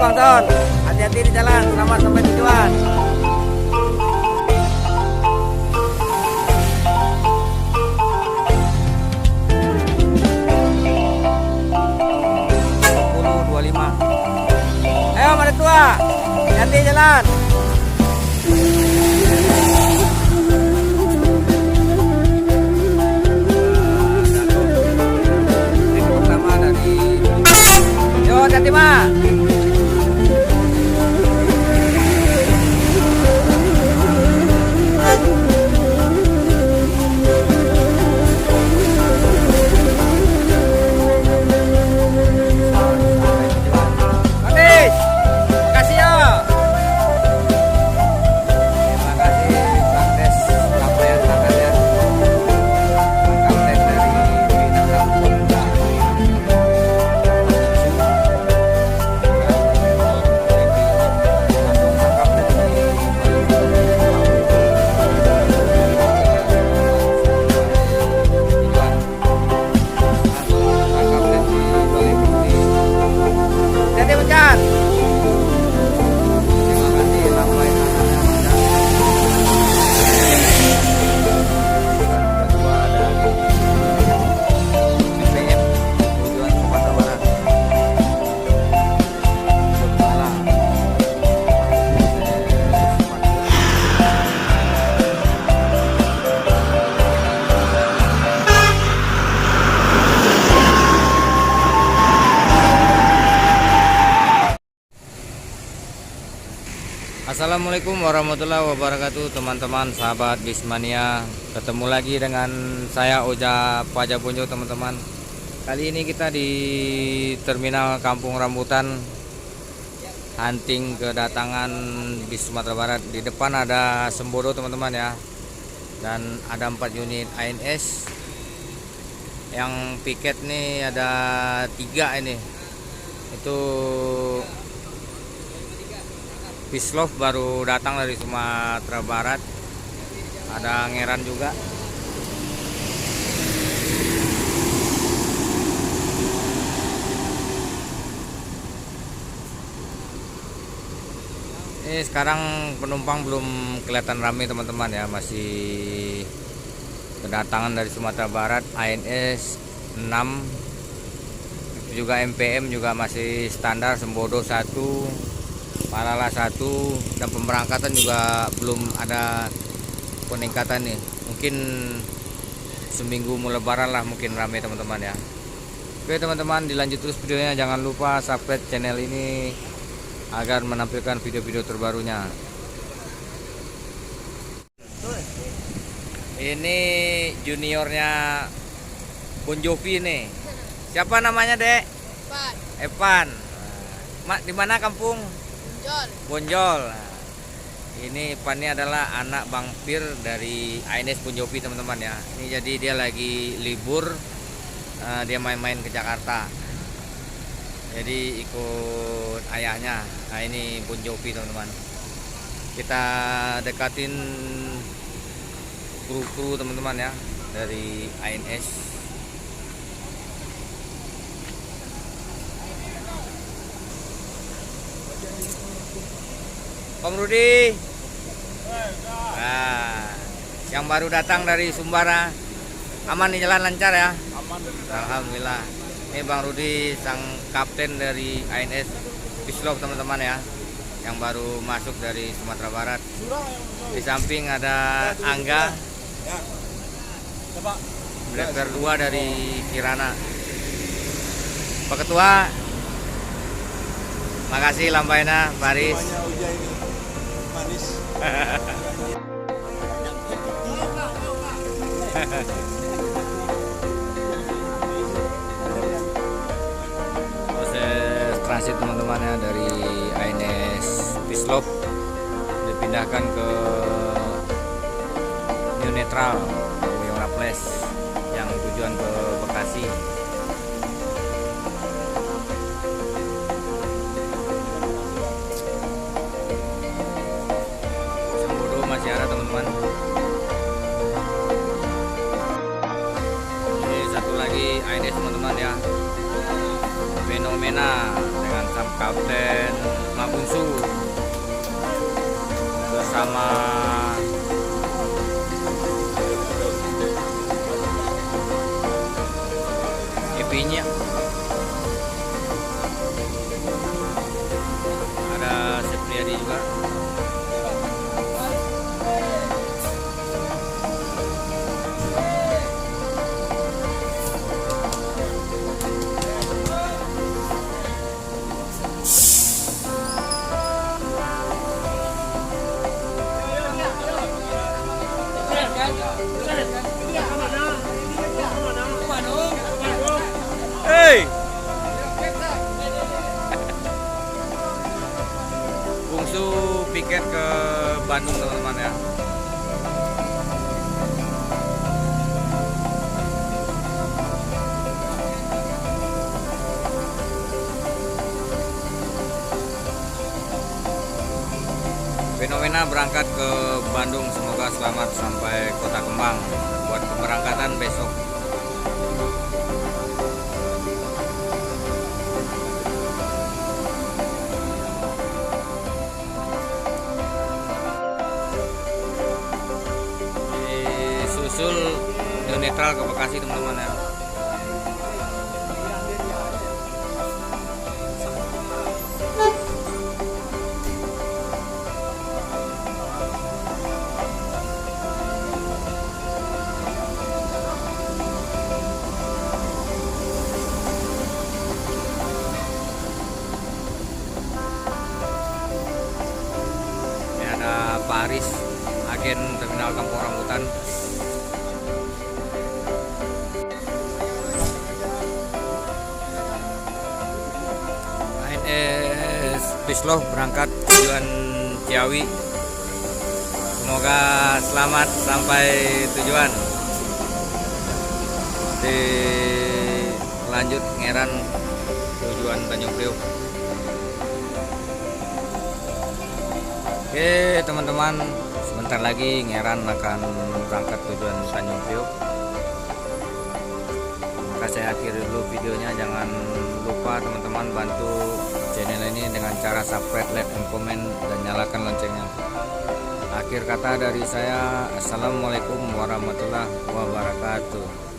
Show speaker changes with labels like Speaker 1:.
Speaker 1: Bang Ton, hati-hati di jalan, selamat sampai tujuan. Ayo mari tua, hati-hati jalan. Ini pertama dari, yo hati-hati mak. Assalamualaikum warahmatullahi wabarakatuh, teman-teman sahabat Bismania. Ketemu lagi dengan saya Oja Pajabonjo, teman-teman. Kali ini kita di terminal Kampung Rambutan, hunting kedatangan bis Sumatera Barat. Di depan ada Sembodo, teman-teman ya, dan ada 4 unit ANS. Yang piket nih ada 3 ini. Itu Bislov baru datang dari Sumatera Barat. Ada Ngeran juga. Ini sekarang penumpang belum kelihatan ramai, teman-teman ya. Masih kedatangan dari Sumatera Barat ANS 6. Itu juga MPM juga masih standar, Sembodo 1, Malala 1, dan pemberangkatan juga belum ada peningkatan nih. Mungkin seminggu mau lebaran lah mungkin ramai, teman-teman ya. Oke teman-teman, dilanjut terus videonya. Jangan lupa subscribe channel ini agar menampilkan video-video terbarunya. Ini juniornya Bon Jovi nih. Siapa namanya, Dek? Evan. Mak, di mana kampung? Bonjol. Nah, ini Evan ini adalah anak Bang Pir dari ANS Bon Jovi, teman-teman ya. Ini jadi dia lagi libur, dia main-main ke Jakarta. Jadi ikut ayahnya. Nah ini Bon Jovi, teman-teman. Kita dekatin kru-kru, teman-teman ya, dari ANS. Bang Rudi. Nah, yang baru datang dari Sumbara, aman di jalan, lancar ya? Aman. Alhamdulillah. Ini Bang Rudi, sang kapten dari ANS Bislov, teman-teman ya, yang baru masuk dari Sumatera Barat. Di samping ada Angga, Black 2 dari Kirana. Pak Ketua, makasih lampainya, Paris. Manis. Proses transit, teman-teman ya, dari ANS Bislov dipindahkan ke New Netral Wiyora Place yang tujuan ke Bekasi. Masih ada, teman-teman. Ini satu lagi ANS, teman-teman ya, fenomena dengan sang kapten Bungsu bersama Epinya. Ada Septriadi juga. Hey, Bungsu piket ke Bandung teman-teman ya. Fenomena berangkat ke Bandung, semoga selamat sampai Kota Kembang buat keberangkatan besok. Disusul New Netral ke Bekasi teman-teman ya. Pak Aris, agen terminal Kampung Rambutan. ANS Pisloh berangkat tujuan Ciawi, semoga selamat sampai tujuan. Lanjut Ngeran tujuan Tanjung Priok. Oke teman-teman, sebentar lagi Ngeran akan berangkat tujuan Tanjung Priok. Maka saya akhiri dulu videonya. Jangan lupa teman-teman bantu channel ini dengan cara subscribe, like, dan komen, dan nyalakan loncengnya. Akhir kata dari saya, assalamualaikum warahmatullahi wabarakatuh.